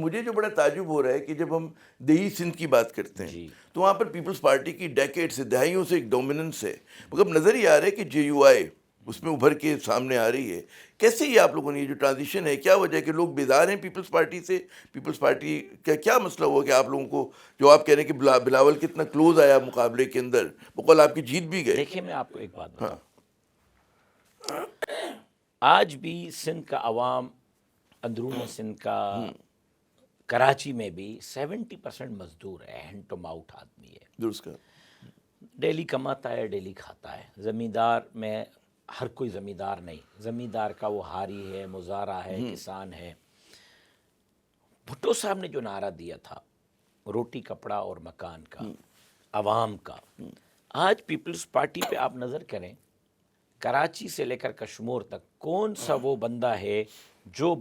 مجھے جو بڑا تعجب ہو رہا ہے کہ جب ہم دیہی سندھ کی بات کرتے ہیں تو وہاں پر پیپلز پارٹی کی ڈیکیڈ سے دہائیوں سے ایک ڈومیننس ہے، مگر نظر ہی آ رہا ہے کہ جے یو آئی اس میں ابھر کے سامنے آ رہی ہے. کیسے یہ آپ لوگوں نے یہ جو ٹرانزیشن ہے، کیا وجہ ہے کہ لوگ بیدار ہیں پیپلز پارٹی سے؟ پیپلز پارٹی کا کیا مسئلہ ہوا کہ آپ لوگوں کو، جو آپ کہہ رہے ہیں کہ بلاول کتنا کلوز آیا مقابلے کے اندر، بقول آپ کی جیت بھی گئے. دیکھیں میں آپ کو ایک بات بتاؤں، آج بھی سندھ کا عوام، اندرون سندھ کا، کراچی میں بھی 70% مزدور ہے، ہینڈ ٹو ماؤتھ آدمی ہے، درست کہا. ڈیلی کماتا ہے، ڈیلی کھاتا ہے. زمیندار میں ہر کوئی زمیندار نہیں، زمیندار کا وہ ہاری ہے، مزارع ہے، کسان ہے. بھٹو صاحب نے جو نعرہ دیا تھا روٹی کپڑا اور مکان کا، عوام کا، آج پیپلز پارٹی پہ آپ نظر کریں، کراچی سے لے کر کشمور تک کون سا وہ بندہ ہے جو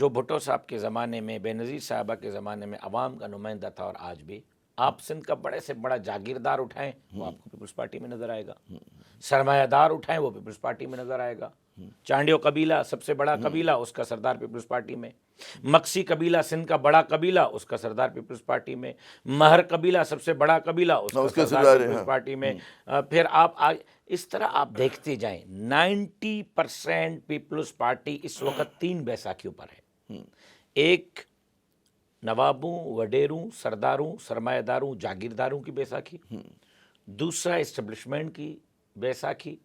بھٹو صاحب کے زمانے میں، بے نظیر صاحبہ کے زمانے میں عوام کا نمائندہ تھا، اور آج بھی آپ سندھ کا بڑے سے بڑا جاگیردار اٹھائیں وہ آپ کو پیپلز پارٹی میں نظر آئے گا، سرمایہ دار اٹھائیں وہ پیپلز پارٹی میں نظر آئے گا. چانڈیو قبیلہ سب سے بڑا قبیلہ، اس کا سردار پیپلز پارٹی میں. مکسی قبیلہ سندھ کا بڑا قبیلہ، اس کا سردار پیپلز پارٹی میں. مہر قبیلہ سب سے بڑا قبیلہ، اس کا سردار پیپلز پارٹی میں. پھر آپ اس طرح آپ دیکھتے جائیں. 90% پیپلز پارٹی اس وقت 3 بیساکھیوں پر ہے. ایک نوابوں، وڈیروں، سرداروں، سرمایہ داروں، جاگیرداروں کی بیساکھی، دوسرا اسٹیبلشمنٹ کی بیساکھی،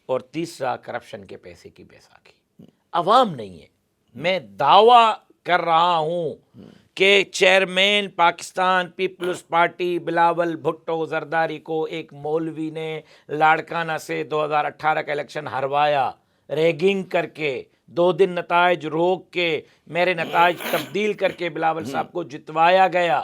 اور تیسرا کرپشن کے پیسے کی بیساکھی. عوام نہیں ہے. میں دعویٰ کر رہا ہوں کہ چیئرمین پاکستان پیپلز پارٹی بلاول بھٹو زرداری کو ایک مولوی نے لاڑکانہ سے 2018 کا الیکشن ہروایا، ریگنگ کر کے، 2 دن نتائج روک کے، میرے نتائج تبدیل کر کے بلاول صاحب کو جتوایا گیا.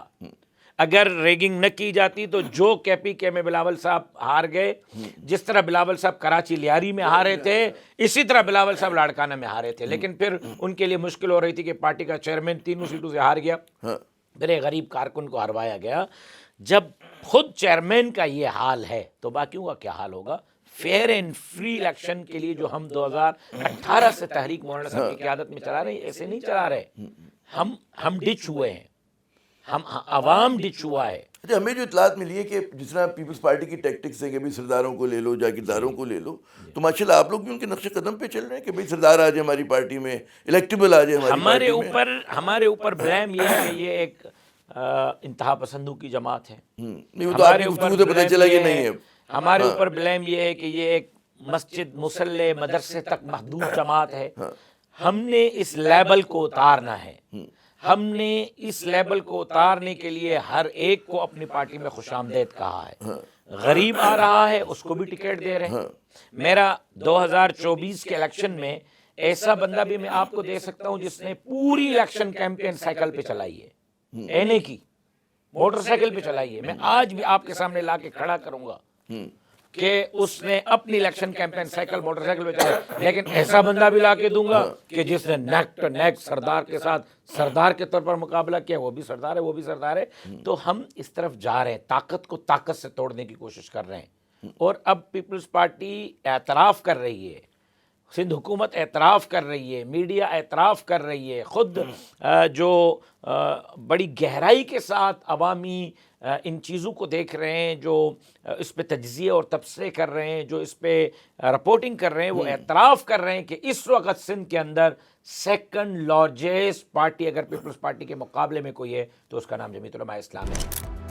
اگر ریگنگ نہ کی جاتی تو جو کے پی کے میں بلاول صاحب ہار گئے، جس طرح بلاول صاحب کراچی لیاری میں ہارے تھے، اسی طرح بلاول صاحب لاڑکانہ میں ہارے تھے. لیکن پھر ان کے لیے مشکل ہو رہی تھی کہ پارٹی کا چیئرمین 3 سیٹوں سے ہار گیا، پھر ایک غریب کارکن کو ہروایا گیا. جب خود چیئرمین کا یہ حال ہے تو باقیوں کا کیا حال ہوگا؟ فیئر اینڈ فری الیکشن کے لیے جو ہم 2018 سے تحریک مولانا صاحب کی قیادت میں چلا رہے ہیں، ایسے نہیں چلا رہے. ہم ڈچ ہوئے ہیں، ہم عوام ڈچ ہوا ہے. ہمیں جو اطلاعات ملی ہے کہ جس طرح پیپلز پارٹی کی ٹیکٹکس ہیں کہ بھائی سرداروں کو لے لو، جاگیرداروں کو لے لو، تو ماشاءاللہ آپ لوگ بھی ان کے نقش قدم پہ چل رہے ہیں کہ بھائی سردار آ جائے ہماری پارٹی میں، الیکٹیبل آ جائے ہماری پارٹی میں. ہمارے اوپر بلیم یہ ہے کہ یہ ایک انتہا پسندوں کی جماعت ہے. نہیں، وہ تو آپ کی گفتگو سے پتہ چلا کہ نہیں ہے. ہمارے اوپر بلیم یہ ہے کہ یہ ایک مسجد، مصلی، مدرسے تک محدود جماعت ہے. ہم نے اس لیبل کو اتارنا ہے. ہم نے اس لیبل کو اتارنے کے لیے ہر ایک کو اپنی پارٹی میں خوش آمدید کہا ہے. غریب آ رہا ہے اس کو بھی ٹکٹ دے رہے ہیں. میرا 2024 کے الیکشن میں ایسا بندہ بھی میں آپ کو دے سکتا ہوں جس نے پوری الیکشن کیمپین سائیکل پہ چلائی ہے، اینے کی موٹر سائیکل پہ چلائی ہے. میں آج بھی آپ کے سامنے لا کے کھڑا کروں گا کہ اس نے اپنی election campaign cycle motor cycle پہ چلائی. لیکن ایسا بندہ بھی لا کے دوں گا کہ جس نے نیک ٹو نیک سردار کے ساتھ سردار کے طور پر مقابلہ کیا، وہ بھی سردار ہے، وہ بھی سردار ہے. تو ہم اس طرف جا رہے ہیں، طاقت کو طاقت سے توڑنے کی کوشش کر رہے ہیں. اور اب پیپلز پارٹی اعتراف کر رہی ہے، سندھ حکومت اعتراف کر رہی ہے، میڈیا اعتراف کر رہی ہے، خود جو بڑی گہرائی کے ساتھ عوامی ان چیزوں کو دیکھ رہے ہیں، جو اس پہ تجزیے اور تبصرے کر رہے ہیں، جو اس پہ رپورٹنگ کر رہے ہیں، وہ اعتراف کر رہے ہیں کہ اس وقت سندھ کے اندر سیکنڈ لارجسٹ پارٹی اگر پیپلز پارٹی کے مقابلے میں کوئی ہے تو اس کا نام جمعیت علماء اسلام ہے.